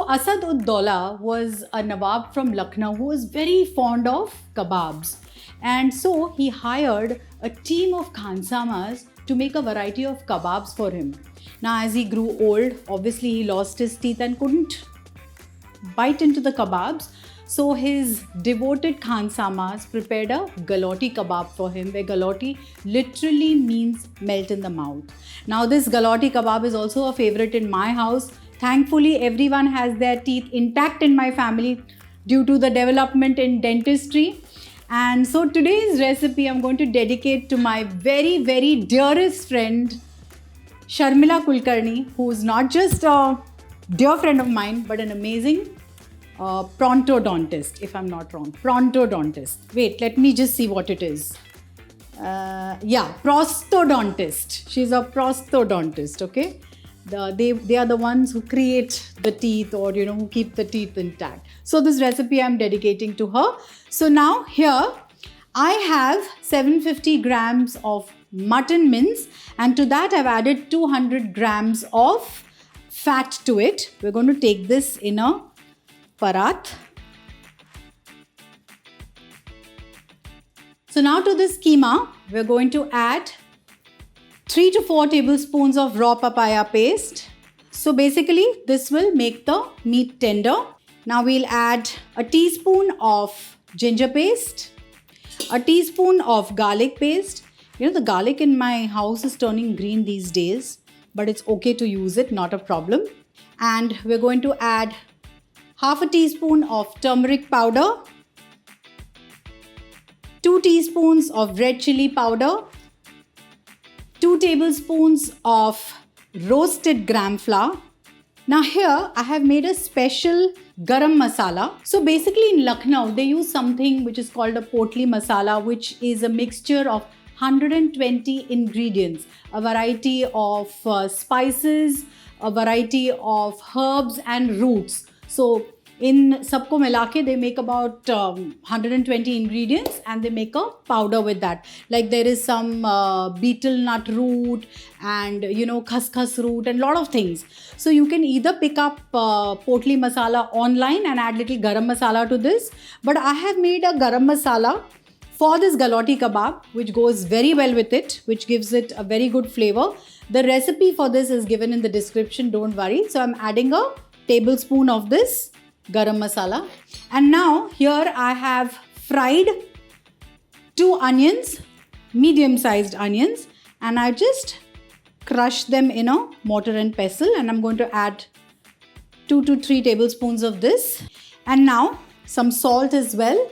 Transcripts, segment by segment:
Asad ud Daula was a Nawab from Lucknow who was very fond of kebabs. And so he hired a team of khansamas to make a variety of kebabs for him. Now as he grew old, obviously he lost his teeth and couldn't bite into the kebabs. So his devoted khansamas prepared a Galouti Kebab for him, where Galouti literally means melt in the mouth. Now this Galouti Kebab is also a favorite in my house. Thankfully, everyone has their teeth intact in my family due to the development in dentistry. And so today's recipe I'm going to dedicate to my very, very dearest friend, Sharmila Kulkarni, who is not just a dear friend of mine, but an amazing prontodontist, if I'm not wrong. Prontodontist. Wait, let me just see what it is. Prostodontist. She's a prostodontist, okay? They are the ones who create the teeth, or who keep the teeth intact. So this recipe I'm dedicating to her. So now here I have 750 grams of mutton mince, and to that I've added 200 grams of fat to it. We're going to take this in a parat. So now to this keema, we're going to add 3 to 4 tablespoons of raw papaya paste. So basically this will make the meat tender. Now we'll add a teaspoon of ginger paste, a teaspoon of garlic paste. The garlic in my house is turning green these days, but it's okay to use it, not a problem. And we're going to add half a teaspoon of turmeric powder, 2 teaspoons of red chilli powder, 2 tablespoons of roasted gram flour. Now here I have made a special garam masala. So basically in Lucknow they use something which is called a potli masala, which is a mixture of 120 ingredients, a variety of spices, a variety of herbs and roots. So in sabko milake they make about 120 ingredients, and they make a powder with that. Like there is some betel nut root and khaskhas root and lot of things. So you can either pick up potli masala online and add little garam masala to this, but I have made a garam masala for this Galouti Kebab, which goes very well with it, which gives it a very good flavor. The recipe for this is given in the description, don't worry. So I'm adding a tablespoon of this garam masala. And now here I have fried 2 onions, medium-sized onions, and I just crushed them in a mortar and pestle, and I'm going to add 2 to 3 tablespoons of this. And now some salt as well.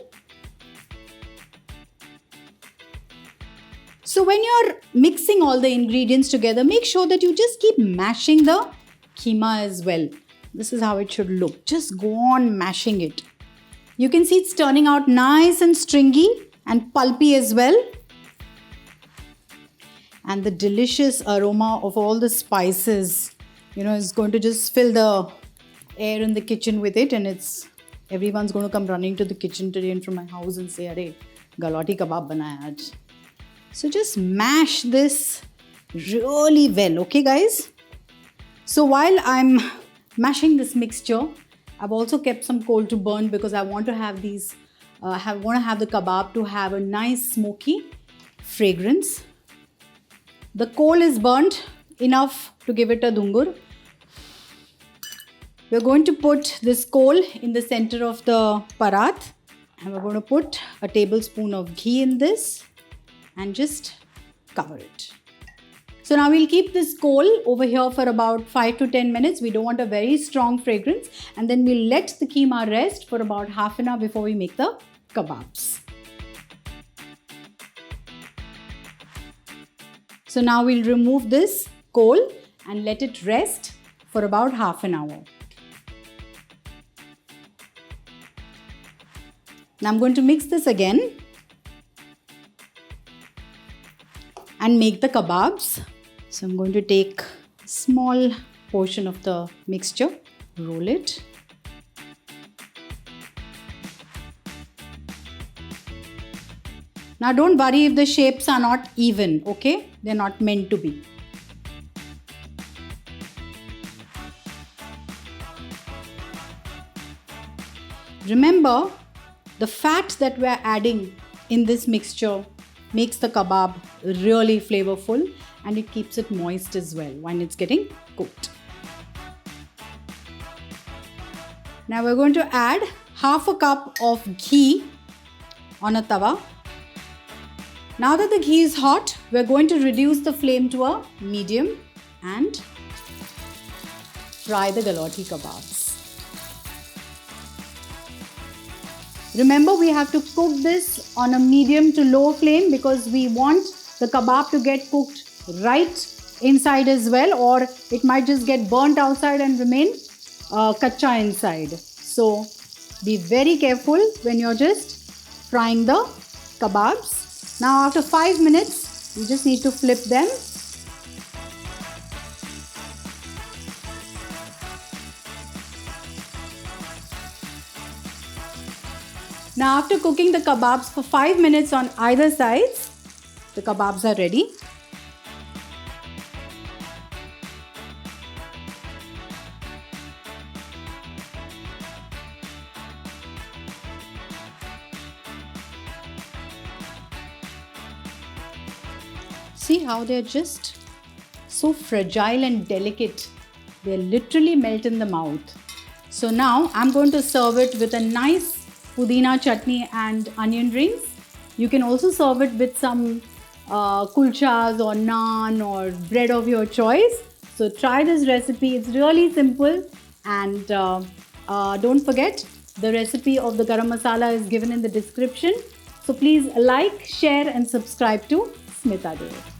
So when you're mixing all the ingredients together, make sure that you just keep mashing the keema as well. This is how it should look. Just go on mashing it. You can see it's turning out nice and stringy and pulpy as well. And the delicious aroma of all the spices, is going to just fill the air in the kitchen with it, and everyone's going to come running to the kitchen today and from my house and say, "Arey, Galouti Kebab banaya aaj." So just mash this really well, okay guys? So while I'm mashing this mixture, I've also kept some coal to burn, because I want to have the kebab to have a nice smoky fragrance. The coal is burnt enough to give it a dhungur. We're going to put this coal in the center of the parat, and we're going to put a tablespoon of ghee in this and just cover it. So now we'll keep this coal over here for about 5 to 10 minutes. We don't want a very strong fragrance. And then we'll let the keema rest for about half an hour before we make the kebabs. So now we'll remove this coal and let it rest for about half an hour. Now I'm going to mix this again and make the kebabs. So I'm going to take a small portion of the mixture, roll it. Now don't worry if the shapes are not even, okay? They're not meant to be. Remember, the fat that we're adding in this mixture makes the kebab really flavorful and it keeps it moist as well when it's getting cooked. Now we're going to add half a cup of ghee on a tawa. Now that the ghee is hot, we're going to reduce the flame to a medium and fry the Galouti kebabs. Remember, we have to cook this on a medium to low flame because we want the kebab to get cooked right inside as well, or it might just get burnt outside and remain kacha inside. So be very careful when you're just frying the kebabs. Now after 5 minutes, you just need to flip them. Now after cooking the kebabs for 5 minutes on either sides, the kebabs are ready. See how they're just so fragile and delicate. They literally melt in the mouth. So now I'm going to serve it with a nice pudina chutney and onion rings. You can also serve it with some kulchas or naan or bread of your choice. So try this recipe. It's really simple, and don't forget the recipe of the garam masala is given in the description. So please like, share and subscribe to Smita Deo.